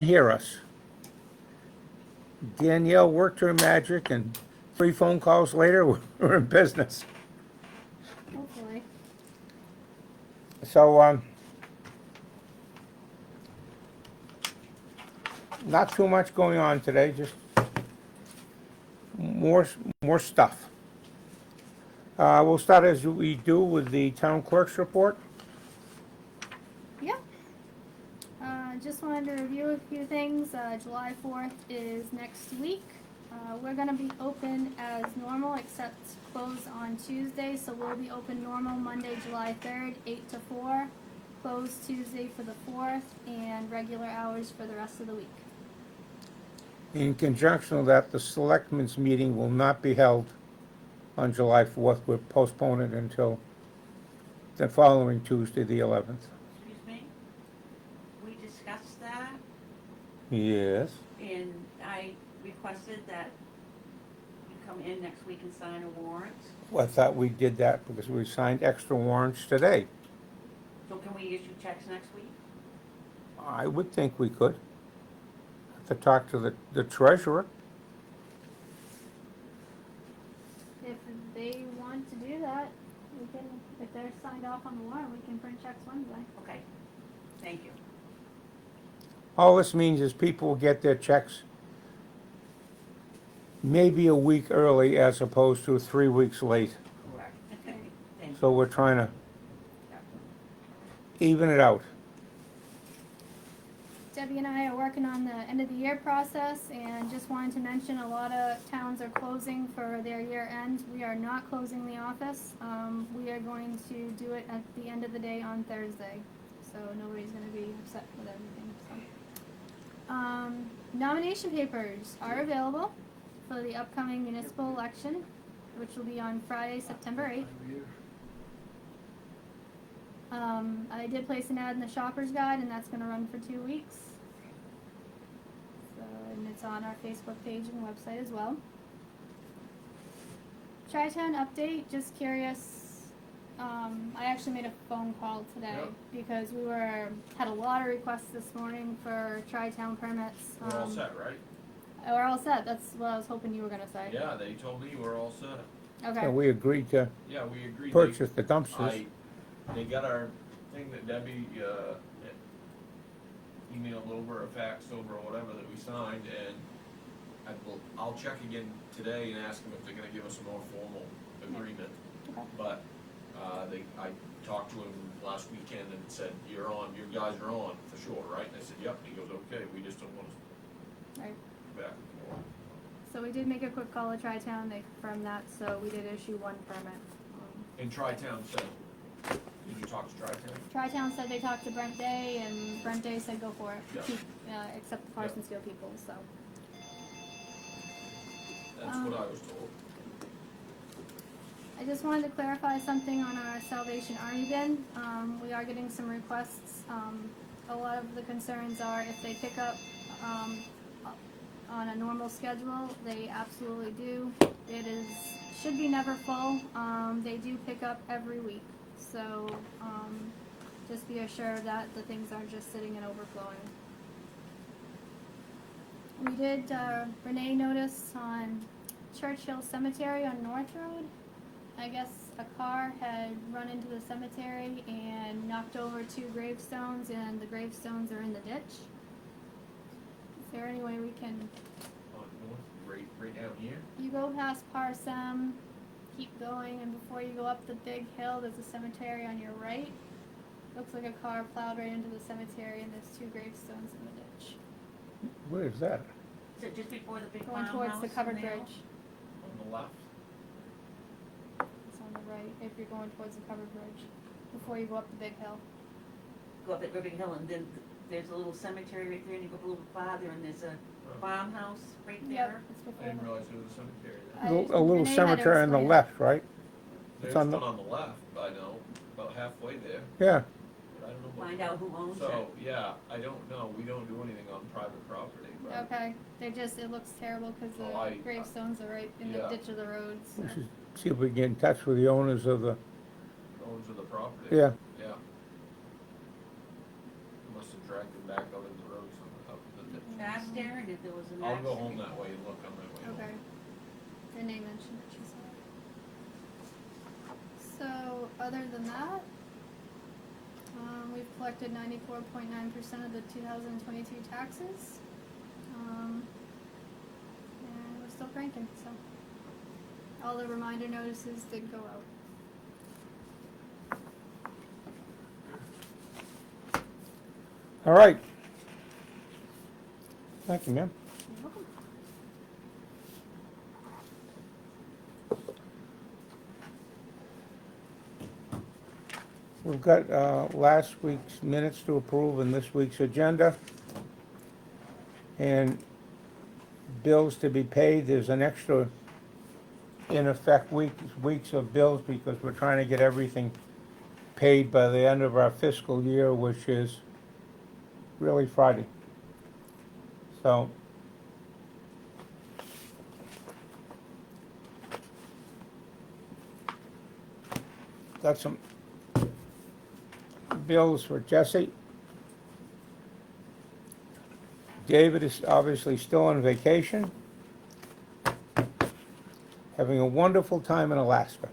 Hear us. Danielle worked her magic, and 3 phone calls later, we're in business. Hopefully. So, not too much going on today, just more, more stuff. We'll start as we do with the town clerk's report. Yep. Just wanted to review a few things. July 4th is next week. We're going to be open as normal except close on Tuesday. So we'll be open normal Monday, July 3rd, 8 to 4. Closed Tuesday for the 4th and regular hours for the rest of the week. In conjunction with that, the selectmen's meeting will not be held on July 4th. We'll postpone it until the following Tuesday, the 11th. Excuse me? We discussed that, Yes. and I requested that you come in next week and sign a warrant. Well, I thought we did that because we signed extra warrants today. So can we issue checks next week? I would think we could. Have to talk to the treasurer. If they want to do that, we can, if they're signed off on the warrant, we can print checks Wednesday. Okay, thank you. All this means is people will get their checks maybe a week early as opposed to 3 weeks late. Correct. Thank you. So we're trying to even it out. Debbie and I are working on the end of the year process and just wanted to mention a lot of towns are closing for their year end. We are not closing the office. We are going to do it at the end of the day on Thursday. So nobody's going to be upset with everything. So. Nomination papers are available for the upcoming municipal election, which will be on Friday, September 8th. I did place an ad in the shopper's guide, and that's going to run for 2 weeks. So, and it's on our Facebook page and website as well. Tri-Town update, just curious. I actually made a phone call today because we had a lot of requests this morning for Tri-Town permits. We're all set, right? We're all set. That's what I was hoping you were going to say. Yeah, they told me we're all set. Okay. So we agreed to Yeah, we agreed. purchase the dumpsters. They got our thing that Debbie, emailed over, or faxed over, or whatever that we signed, and I'll check again today and ask them if they're gonna give us a more formal agreement. Okay. But, I talked to him last weekend and said, you guys are on for sure, right? And I said, yep, and he goes, okay, we just don't want to Right. go back and forth. So we did make a quick call to Tri-Town. They confirmed that, so we did issue one permit. And Tri-Town said, did you talk to Tri-Town? Tri-Town said they talked to Brent Day, and Brent Day said go for it. Yeah. Keep, except the Parsonsfield people, so. That's what I was told. I just wanted to clarify something on our Salvation Army bin. We are getting some requests. A lot of the concerns are if they pick up on a normal schedule, they absolutely do. Should be never full. They do pick up every week. So just be assured that the things aren't just sitting and overflowing. We did Renee notice on Churchill Cemetery on North Road. I guess a car had run into the cemetery and knocked over 2 gravestones, and the gravestones are in the ditch. Is there any way we can... On north, right down here? You go past Parsem, keep going, and before you go up the big hill, there's a cemetery on your right. Looks like a car plowed right into the cemetery, and there's 2 gravestones in the ditch. Where is that? Is it just before the big Going farmhouse? towards the covered in there? bridge. On the left? It's on the right, if you're going towards the covered bridge, before you go up the big hill. Go up that big hill, and then there's a little cemetery right there, and you go up a little farther, and there's a farmhouse right Yep, there. it's I before didn't the... realize there was a cemetery there. I- A little Renee had to cemetery on the explain it. left, right? There's on one the- on the left, I know, about halfway there, Yeah. but I don't know what. Find out who owns it. So, yeah, I don't know, we don't do anything on private property, but Okay, it looks terrible because the Oh, gravestones are right in the yeah. ditch of the road, so. We should see if we can get in touch with the owners of the, owns of the property. yeah. Yeah. Must have dragged them back out in the road, up the past there, and if there was an I'll accident. go home that way and look on my way home. Okay. Renee mentioned that she saw it. So, other than that, we've collected 94.9% of the 2022 taxes. And we're still cranking, so. All the reminder notices did go out. All right. Thank you, ma'am. You're welcome. We've got last week's minutes to approve and this week's agenda. And bills to be paid. There's an extra, in effect, weeks of bills because we're trying to get everything paid by the end of our fiscal year, which is really Friday. So got some bills for Jesse. David is obviously still on vacation, having a wonderful time in Alaska.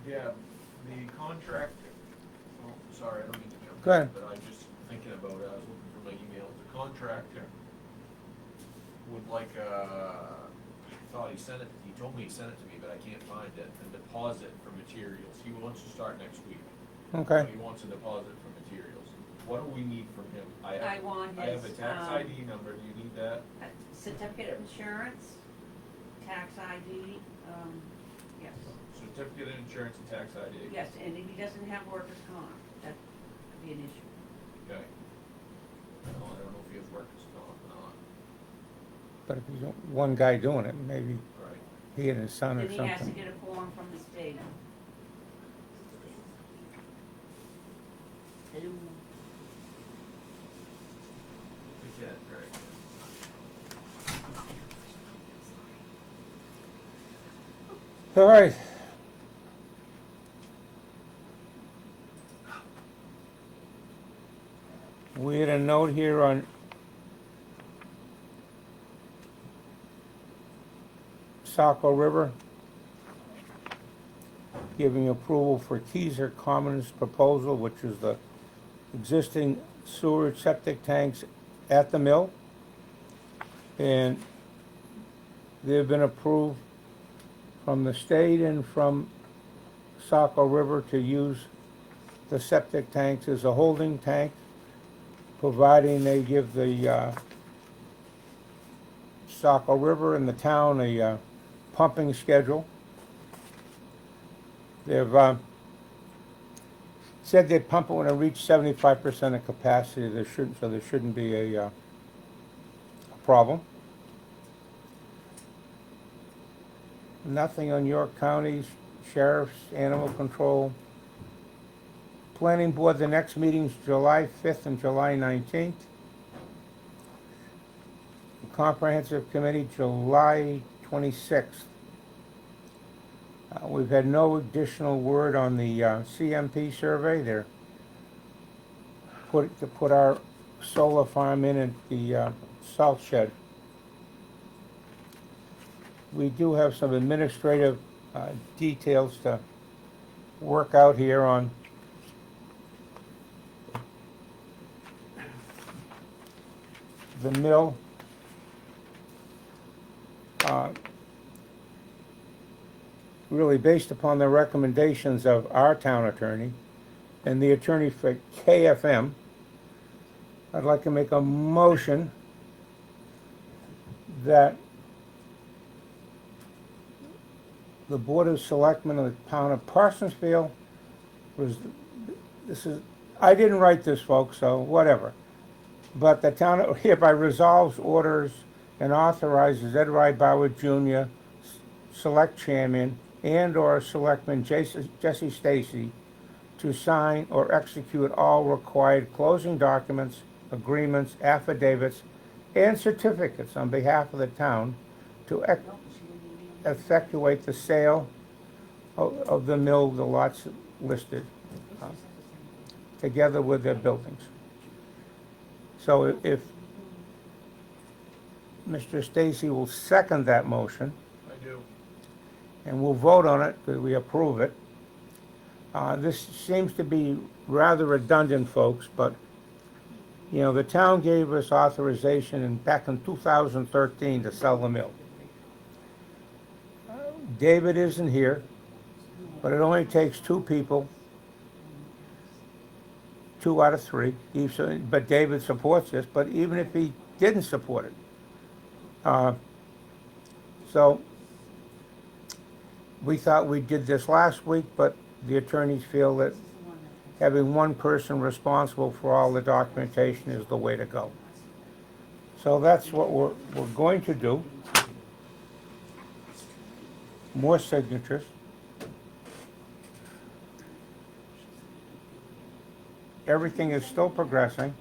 Yeah, the contract, oh, sorry, I don't mean to jump. Go ahead. But I was just thinking about it, I was looking for my emails, the contractor would like, he sent it, he told me he sent it to me, but I can't find it, a deposit for materials, he wants to start next week. Okay. He wants a deposit for materials, what do we need from him? I want I have a his, tax ID number, do you need that? certificate of insurance, tax ID, yes. Certificate of insurance and tax ID? Yes, and if he doesn't have workers' comp, that could be an issue. Okay. I don't know if he has workers' comp or not. But if he's one guy doing it, maybe Right. he and his son or Then he has to something. get a form from the state. Okay, right. All right. We had a note here on Saco River, giving approval for Keyser Commons proposal, which is the existing sewer septic tanks at the mill. And they've been approved from the state and from Saco River to use the septic tanks as a holding tank, providing they give the Saco River and the town a pumping schedule. They've said they pump it when it reaches 75% of capacity. There shouldn't be a problem. Nothing on York County's Sheriff's Animal Control. Planning Board, the next meeting's July 5th and July 19th. Comprehensive Committee, July 26th. We've had no additional word on the CMP survey. They're to put our solar farm in at the salt shed. We do have some administrative details to work out here on the mill. Really based upon the recommendations of our town attorney and the attorney for KFM, I'd like to make a motion that the Board of Selectmen of the town of Parsonsfield I didn't write this, folks, so whatever. But the town hereby resolves, orders, and authorizes Ed Bauer Jr., Select Chairman, and/or Selectman Jesse Stacy to sign or execute all required closing documents, agreements, affidavits, and certificates on behalf of the town to effectuate the sale of the mill, the lots listed. together with their buildings. So if Mr. Stacy will second that motion, I do. and we'll vote on it, because we approve it. This seems to be rather redundant, folks, but, you know, the town gave us authorization back in 2013 to sell the mill. David isn't here, but it only takes two people, 2 out of 3. But David supports this, but even if he didn't support it. So we thought we did this last week, but the attorneys feel that having one person responsible for all the documentation is the way to go. So that's what we're going to do. More signatures. Everything is still progressing.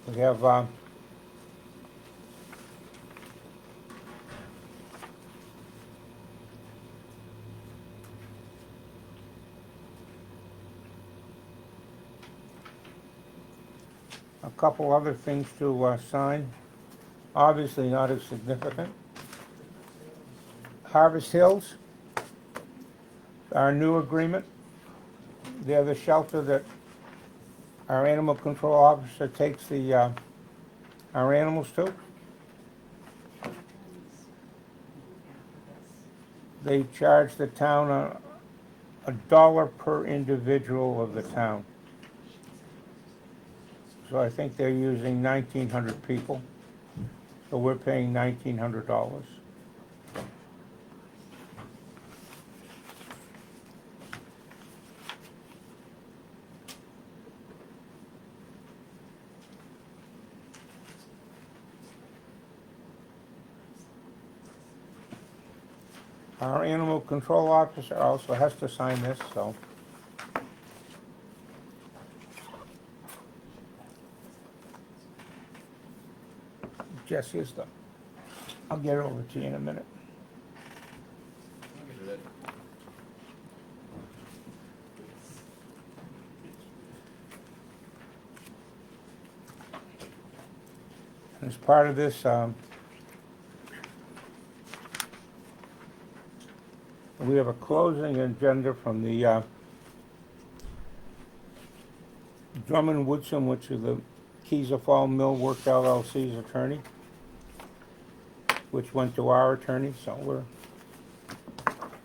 We have a couple other things to sign, obviously not as significant. Harvest Hills, our new agreement. They're the shelter that our animal control officer takes our animals to. They charge the town $1 per individual of the town. So I think they're using 1,900 people. So we're paying $1,900. Our animal control officer also has to sign this, so. Jesse is done. I'll get it over to you in a minute. I'll get it. As part of this, we have a closing agenda from the Drummond Woodson, which is the Keys Fall Mill Works LLC's attorney, which went to our attorney, so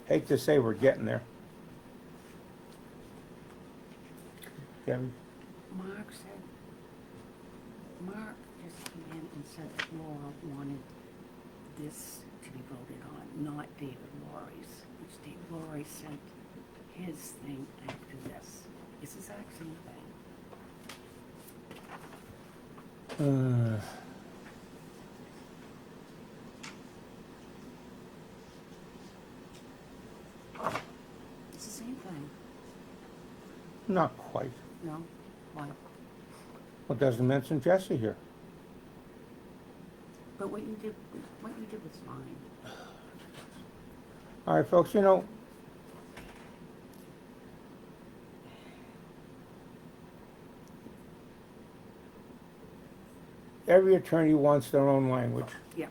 hate to say we're getting there. Kevin? Mark just came in and said that Laura wanted this to be voted on, not David Laurie's, which David Laurie sent his thing after this. It's the exact same thing. It's the same thing. Not quite. No? Why? Well, it doesn't mention Jesse here. But what you did was fine. All right, folks, you know, every attorney wants their own language. Yeah.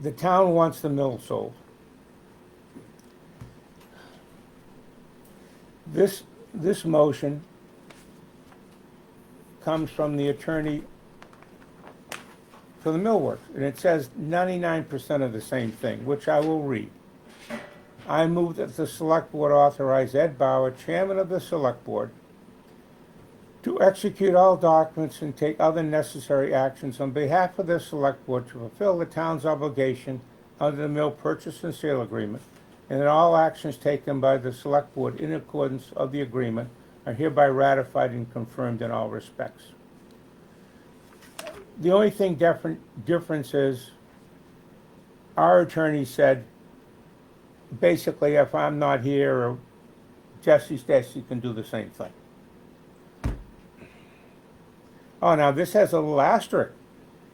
The town wants the mill sold. This motion comes from the attorney for the millworks, and it says 99% of the same thing, which I will read. I move that the Select Board authorize Ed Bauer, Chairman of the Select Board, to execute all documents and take other necessary actions on behalf of the Select Board to fulfill the town's obligation under the mill purchase and sale agreement, and that all actions taken by the Select Board in accordance of the agreement are hereby ratified and confirmed in all respects. The only thing difference is our attorney said, basically, if I'm not here or Jesse's desk, you can do the same thing. Oh, now this has a little asterisk.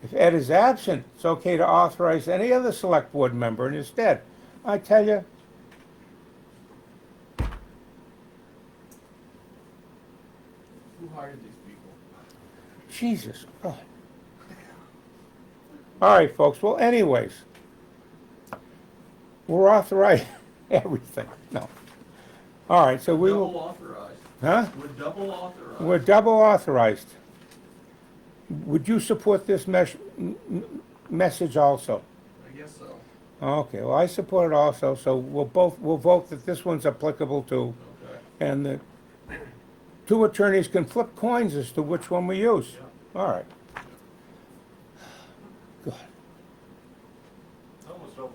If Ed is absent, it's okay to authorize any other select board member instead. I tell you, Who hired these people? Jesus God. All right, folks. Well, anyways, we're authorized everything. No. All right, so we Double will, authorized. huh? We're double authorized. We're double authorized. Would you support this message also? I guess so. Okay, well, I support it also, so we'll vote that this one's applicable too, Okay. and the two attorneys can flip coins as to which one we use. Yeah. All right. God. It's almost over.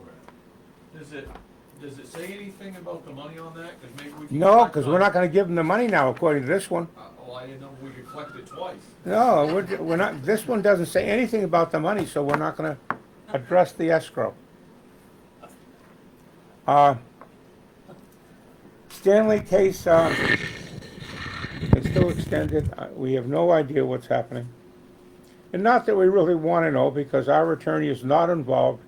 Does it say anything about the money on that? 'Cause maybe we can. No, collect because on- we're not gonna give them the money now, according to this one. Oh, I didn't know we could collect it twice. No, we're not, this one doesn't say anything about the money, so we're not gonna address the escrow. Stanley case, is still extended. We have no idea what's happening. And not that we really want to know, because our attorney is not involved,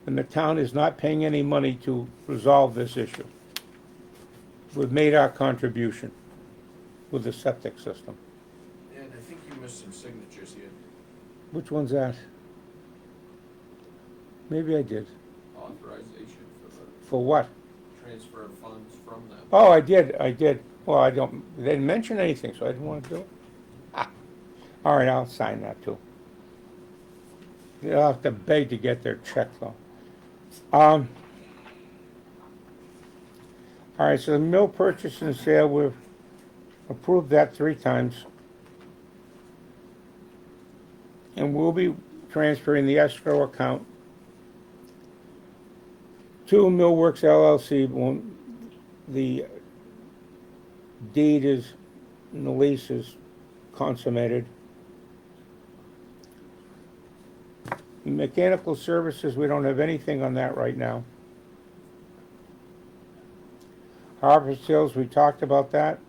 and the town is not paying any money to resolve this issue. We've made our contribution with the septic system. And I think you missed some signatures here. Which one's that? Maybe I did. Authorization for the For what? transfer of funds from them. Oh, I did. Well, they didn't mention anything, so I didn't want to do it. Ah. All right, I'll sign that too. They'll have to beg to get their check though. All right, so the mill purchase and sale, we've approved that 3 times. And we'll be transferring the escrow account to Millworks LLC when the deed is, and the lease is consummated. Mechanical services, we don't have anything on that right now. Harvest Hills, we talked about that.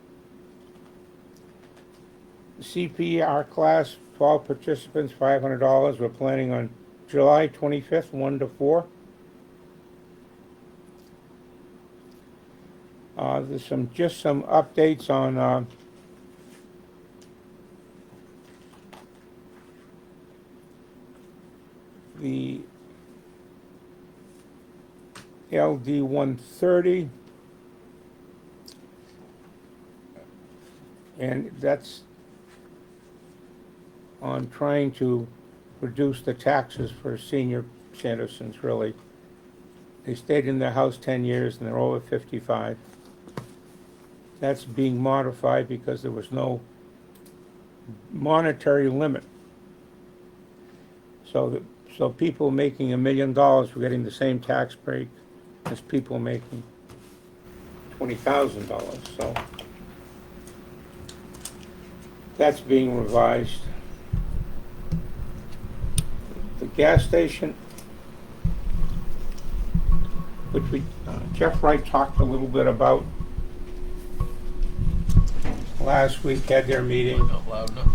CPR class, 12 participants, $500. We're planning on July 25th, 1 to 4. There's just some updates on the LD 130, and that's on trying to reduce the taxes for senior citizens, really. They stayed in their house 10 years and they're over 55. That's being modified because there was no monetary limit. So people making $1 million were getting the same tax break as people making $20,000. So that's being revised. The gas station, which Jeff Wright talked a little bit about last week, had their meeting. Not loud enough.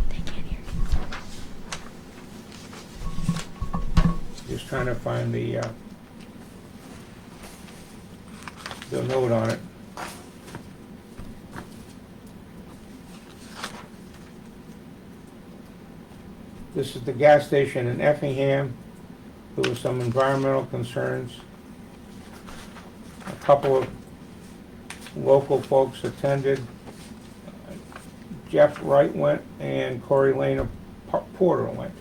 Just trying to find the note on it. This is the gas station in Effingham. There were some environmental concerns. A couple of local folks attended. Jeff Wright went and Corey Lane Porter went.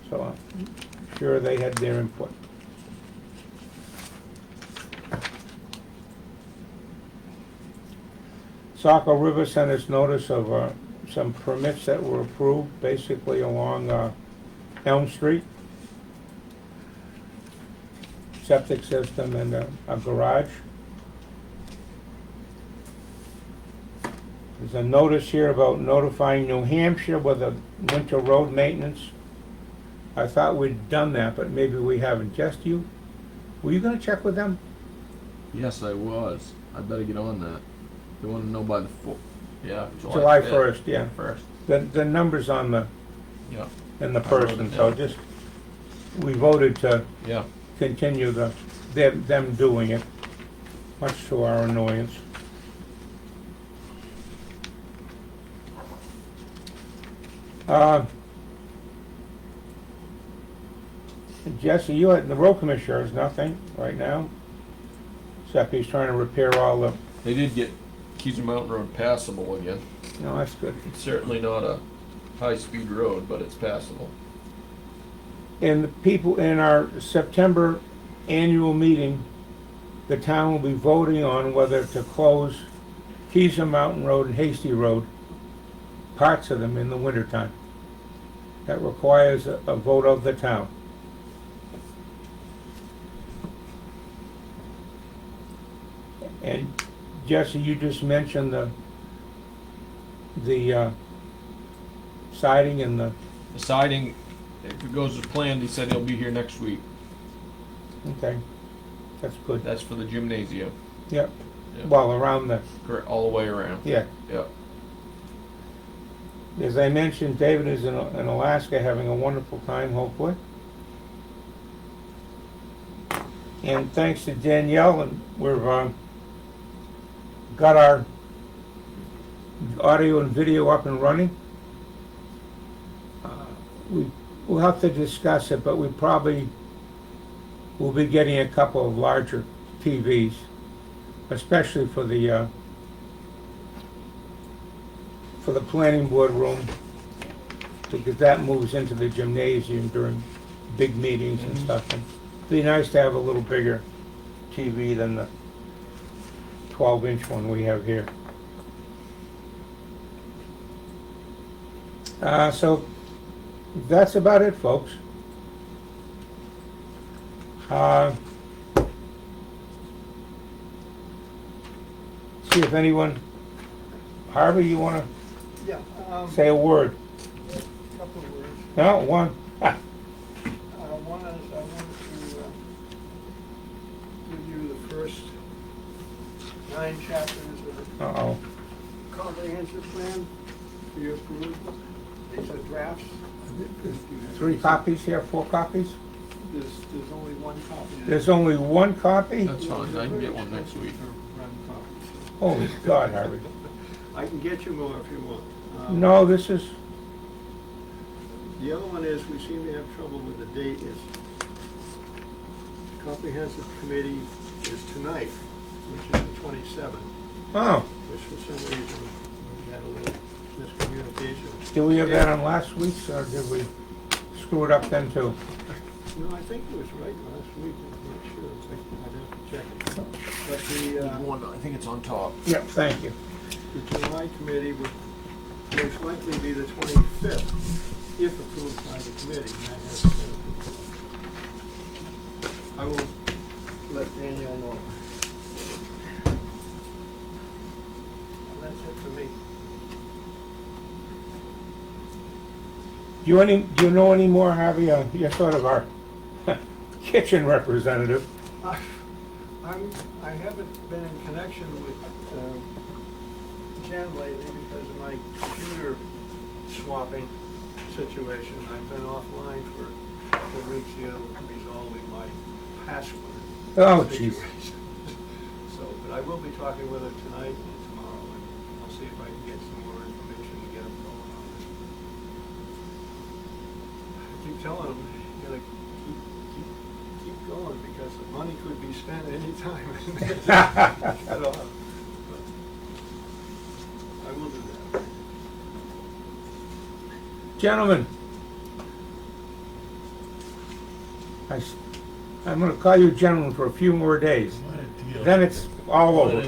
So I'm sure they had their input. Saco River sent us notice of some permits that were approved, basically along Elm Street. Septic system and a garage. There's a notice here about notifying New Hampshire with the winter road maintenance. I thought we'd done that, but maybe we haven't. Just you? Were you gonna check with them? Yes, I was. I better get on that. They want to know by the Yeah, July 5th. 1st, yeah. First. The numbers on the Yeah, in the I wrote person, it so down. just, we voted to yeah. continue them doing it, much to our annoyance. Uh, Jesse, you had, the road commissioner has nothing right now, except he's trying to repair all the, They did get Keys Mountain Road passable again. no, that's good. It's certainly not a high-speed road, but it's passable. And the people in our September annual meeting, the town will be voting on whether to close Keys Mountain Road and Hasty Road, parts of them in the wintertime. That requires a vote of the town. And Jesse, you just mentioned the siding and the, The siding, if it goes as planned, he said he'll be here next week. okay, that's good. That's for the gymnasium, Yep, Yeah. well, around the, correct, all the way around. yeah. Yeah. As I mentioned, David is in Alaska having a wonderful time, hopefully. And thanks to Danielle, and we've got our audio and video up and running. We'll have to discuss it, but we probably will be getting a couple of larger TVs, especially for the planning board room, because that moves into the gymnasium during big meetings and stuff. And it'd be nice to have a little bigger TV than the 12-inch one we have here. So that's about it, folks. See if anyone, Harvey, you want Yeah, to say a word? couple of words. No, one. Ah, One is, I wanted to give you the first 9 chapters of the uh-oh. comprehensive plan for your approval. These are drafts. 3 copies here, 4 copies? There's only one copy. There's only 1 copy? That's fine, I can get one next week. Run copies. Holy God, Harvey. I can get you more if you want. No, this is, The other one is, we seem to have trouble with the date, is comprehensive committee is tonight, which is the 27th, oh, which for some reason, we had a little miscommunication. did we have that on last week's, or did we screw it up then too? No, I think it was right last week, I'm not sure, I'd have to check it. But the, I think it's on top. Yep, thank you. the July committee would most likely be the 25th, if approved by the committee, and that hasn't been approved. I will let Danielle know. And that's it for me. Do you know any more, Harvey? You're sort of our kitchen representative. I haven't been in connection with Jen lately because of my computer swapping situation. I've been offline for a couple of weeks here resolving my password. Oh, jeez. situation. So, but I will be talking with her tonight and tomorrow, and I'll see if I can get some more information to get them going on it. I keep telling them, you gotta keep going, because the money could be spent anytime. Shut off. But I will do that. Gentlemen, I'm going to call you gentlemen for a few more days. Then it's all over.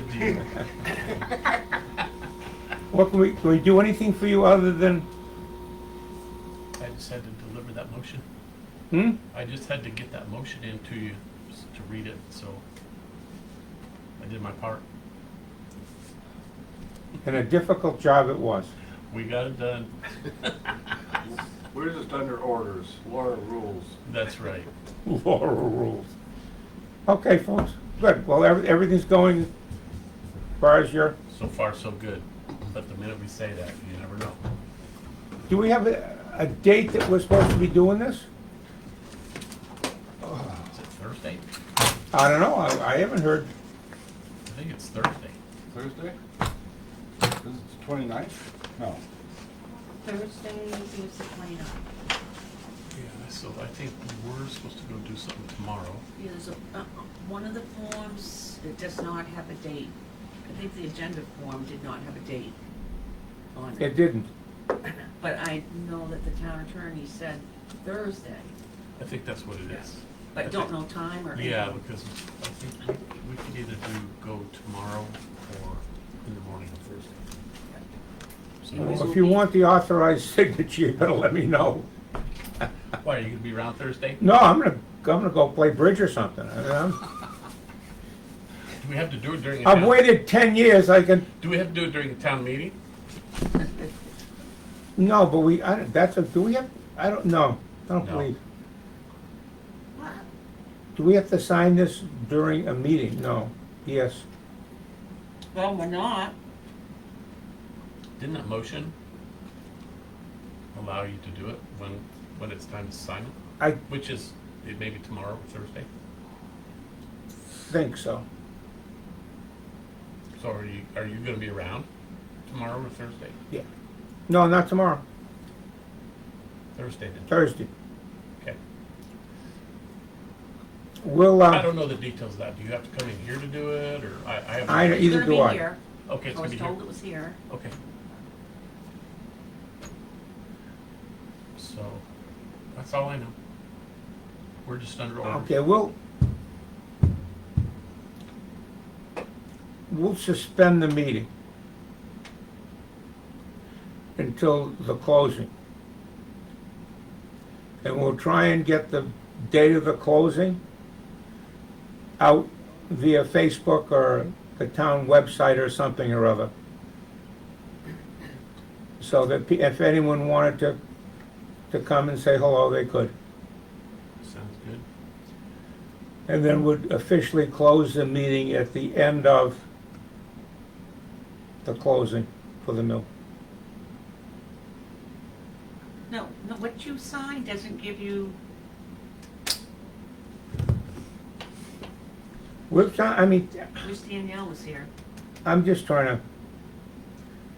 What can we do anything for you other than, I just had to deliver that motion. hmm? I just had to get that motion in to you to read it, so I did my part. And a difficult job it was. We got it done. We're just under orders, law and rules. That's right. Law rules. Okay, folks, good. Well, everything's going as far as So far, so good. But the minute we say that, you never know. do we have a date that we're supposed to be doing this? Is it Thursday? I don't know, I haven't heard. I think it's Thursday. Thursday? This is 29th? No. Thursday is the 29th. Yeah, so I think we're supposed to go do something tomorrow. Yeah, there's one of the forms, it does not have a date. I think the agenda form did not have a date on It it. didn't. But I know that the town attorney said Thursday, I think that's what it is. but don't know time or anything. Yeah, because I think we could either go tomorrow or in the morning on Thursday. It So, was- Well, if you want the authorized signature, you better let me know. why, are you gonna be around Thursday? No, I'm gonna go play bridge or something. Do we have to do it during a I've town? waited 10 years, I can, Do we have to do it during a town meeting? no, but do we have, I don't know, I don't No. believe. What? Do we have to sign this during a meeting? No, yes. Well, we're not. Didn't that motion allow you to do it when it's time to sign it? I Which is, it may be tomorrow or Thursday? think so. So are you gonna be around tomorrow or Thursday? No, not tomorrow, Thursday then, Thursday. okay. We'll, I don't know the details of that. Do you have to come in here to do it, or I have? I- It's Either gonna do be I. here. Okay, it's I gonna was be here. told it was here. Okay. So, that's all I know. We're just under orders. Okay, we'll suspend the meeting until the closing. And we'll try and get the date of the closing out via Facebook or the town website or something or other. So that if anyone wanted to come and say hello, they could. Sounds good. And then would officially close the meeting at the end of the closing for the mill. No, what you signed doesn't give you, I mean, wish Danielle was here. I'm just trying to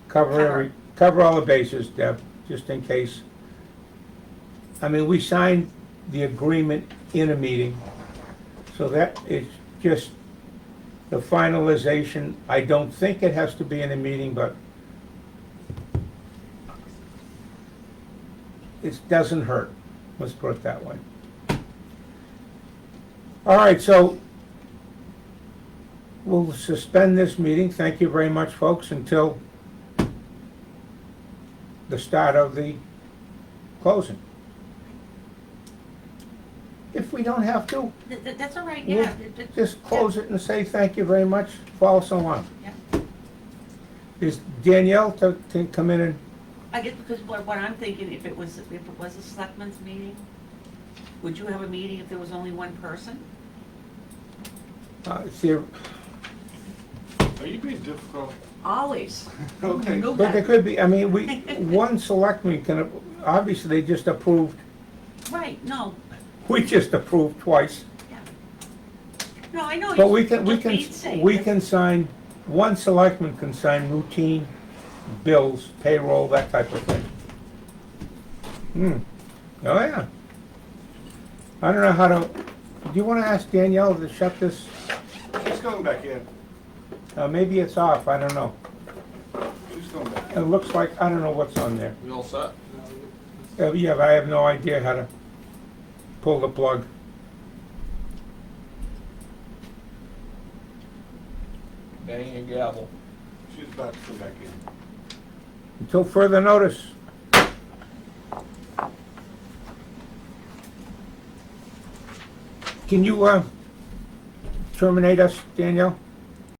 cover all the bases, Deb, just in case. I mean, we signed the agreement in a meeting, so that is just the finalization. I don't think it has to be in a meeting, but it doesn't hurt, let's put it that way. All right, so we'll suspend this meeting. Thank you very much, folks, until the start of the closing. If we don't have to, That's all right, we'll yeah. just close it and say thank you very much, follow so on. Yeah. Is Danielle to come in and, I guess because what I'm thinking, if it was a selectmen's meeting, would you have a meeting if there was only one person? see, Are you being difficult? Always. Okay. You know but there that. could be, I mean, one selectman can, obviously, they just approved, Right, no, we just approved twice. yeah. No, I know. But you we can sign, one selectman can sign routine bills, payroll, that type of thing. Oh, yeah. I don't know how to, do you wanna ask Danielle to shut this? She's coming back in. Maybe it's off, I don't know. She's coming back It looks like, I don't know what's on there. We all set? Yeah, I have no idea how to pull the plug. Bang and gavel. in. She's about to come back in. Until further notice. Can you, terminate us, Danielle?